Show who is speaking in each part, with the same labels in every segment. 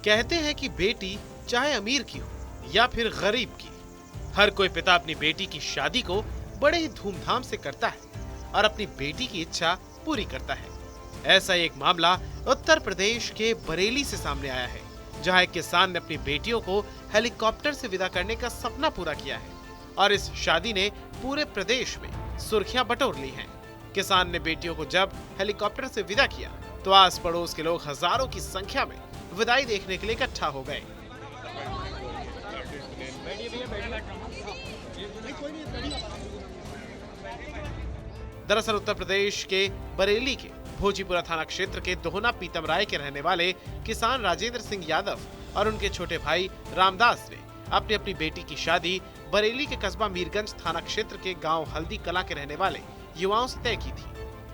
Speaker 1: कहते हैं कि बेटी चाहे अमीर की हो या फिर गरीब की, हर कोई पिता अपनी बेटी की शादी को बड़े ही धूमधाम से करता है और अपनी बेटी की इच्छा पूरी करता है। ऐसा एक मामला उत्तर प्रदेश के बरेली से सामने आया है, जहां एक किसान ने अपनी बेटियों को हेलीकॉप्टर से विदा करने का सपना पूरा किया है और इस शादी ने पूरे प्रदेश में सुर्खियां बटोर ली हैं। किसान ने बेटियों को जब हेलीकॉप्टर से विदा किया तो आस पड़ोस के लोग हजारों की संख्या में विदाई देखने के लिए इकट्ठा हो गए। दरअसल उत्तर प्रदेश के बरेली के भोजीपुरा थाना क्षेत्र के दोहना पीतम राय के रहने वाले किसान राजेंद्र सिंह यादव और उनके छोटे भाई रामदास ने अपनी अपनी बेटी की शादी बरेली के कस्बा मीरगंज थाना क्षेत्र के गांव हल्दी कला के रहने वाले युवाओं से तय की थी।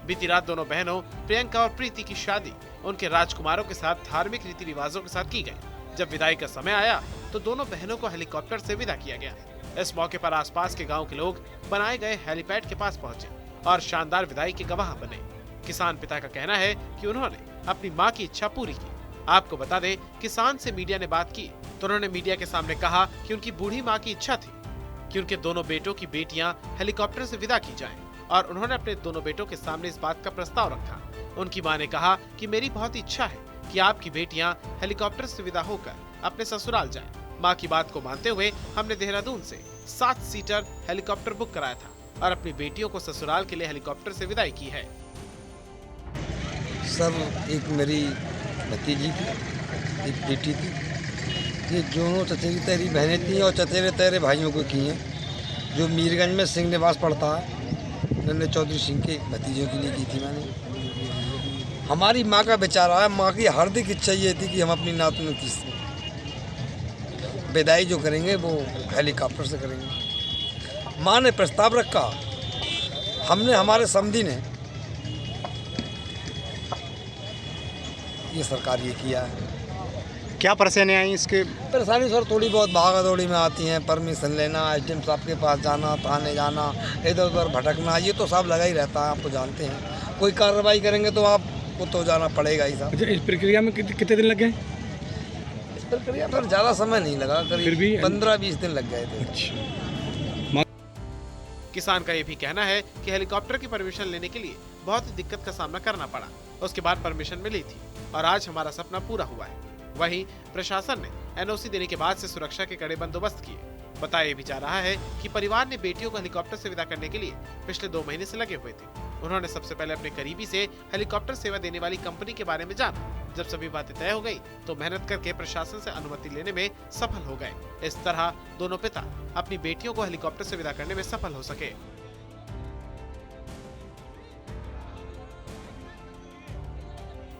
Speaker 1: बीती रात दोनों बहनों प्रियंका और प्रीति की शादी उनके राजकुमारों के साथ धार्मिक रीति रिवाजों के साथ की गई। जब विदाई का समय आया तो दोनों बहनों को हेलीकॉप्टर से विदा किया गया। इस मौके पर आसपास के गांव के लोग बनाए गए हेलीपैड के पास पहुंचे और शानदार विदाई के गवाह बने। किसान पिता का कहना है कि उन्होंने अपनी मां की इच्छा पूरी की। आपको बता दें, किसान से मीडिया ने बात की तो उन्होंने मीडिया के सामने कहा कि उनकी बूढ़ी मां की इच्छा थी कि उनके दोनों बेटों की बेटियां हेलीकॉप्टर से विदा की जाएं और उन्होंने अपने दोनों बेटों के सामने इस बात का प्रस्ताव रखा। उनकी मां ने कहा कि मेरी बहुत इच्छा है कि आपकी बेटियां हेलीकॉप्टर से विदा होकर अपने ससुराल जाएं। मां की बात को मानते हुए हमने देहरादून से 7 सीटर हेलीकॉप्टर बुक कराया था और अपनी बेटियों को ससुराल के लिए हेलीकॉप्टर से विदाई की है।
Speaker 2: सब एक मेरी भतीजी थी, एक बेटी थी। ये दोनों चचेरी तेरी बहनें थी और चचेरे तेरे भाइयों को की हैं, जो मीरगंज में सिंह निवास पड़ता है। नन्हे चौधरी सिंह के भतीजों के लिए की थी मैंने। हमारी माँ का विचार आया, माँ की हार्दिक इच्छा ये थी कि हम अपनी नातनों की विदाई जो करेंगे वो हेलीकॉप्टर से करेंगे। माँ ने प्रस्ताव रखा, हमने हमारे समधी ने ये सरकार ये किया है।
Speaker 3: क्या परेशानी आई इसके?
Speaker 2: परेशानी सर थोड़ी बहुत भागा दौड़ी में आती हैं, परमिशन लेना, एसडीएम साहब के पास जाना, थाने जाना, इधर उधर भटकना, ये तो सब लगा ही रहता है, आप तो जानते हैं। कोई कार्रवाई करेंगे तो आपको तो जाना पड़ेगा ही साहब।
Speaker 3: अच्छा, इस प्रक्रिया में कितने दिन लग गए?
Speaker 2: इस प्रक्रिया पर ज़्यादा समय नहीं लगा, करीब 15-20 दिन लग गए थे।
Speaker 3: अच्छा।
Speaker 1: किसान का ये भी कहना है कि हेलीकॉप्टर की परमिशन लेने के लिए बहुत ही दिक्कत का सामना करना पड़ा, उसके बाद परमिशन मिली थी और आज हमारा सपना पूरा हुआ है। वहीं प्रशासन ने एनओसी देने के बाद से सुरक्षा के कड़े बंदोबस्त किए। बताया भी जा रहा है कि परिवार ने बेटियों को हेलीकॉप्टर से विदा करने के लिए पिछले 2 महीने से लगे हुए थे। उन्होंने सबसे पहले अपने करीबी से हेलीकॉप्टर सेवा देने वाली कंपनी के बारे में जाना। जब सभी बातें तय हो गई तो मेहनत करके प्रशासन से अनुमति लेने में सफल हो गए। इस तरह दोनों पिता अपनी बेटियों को हेलीकॉप्टर से विदा करने में सफल हो सके।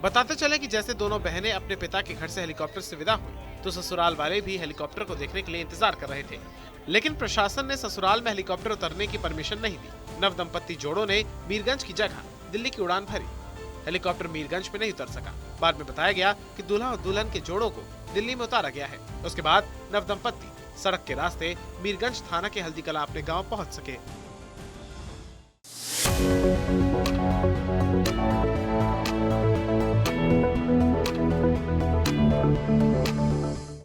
Speaker 1: बताते चले कि जैसे दोनों बहनें अपने पिता के घर से हेलीकॉप्टर से विदा हुई तो ससुराल वाले भी हेलीकॉप्टर को देखने के लिए इंतजार कर रहे थे, लेकिन प्रशासन ने ससुराल में हेलीकॉप्टर उतरने की परमिशन नहीं दी। नव दंपत्ति जोड़ों ने मीरगंज की जगह दिल्ली की उड़ान भरी। हेलीकॉप्टर मीरगंज में नहीं उतर सका। बाद में बताया गया कि दूल्हा और दुल्हन के जोड़ों को दिल्ली में उतारा गया है। उसके बाद नव दंपत्ति सड़क के रास्ते मीरगंज थाना के हल्दी कला अपने गाँव पहुँच सके।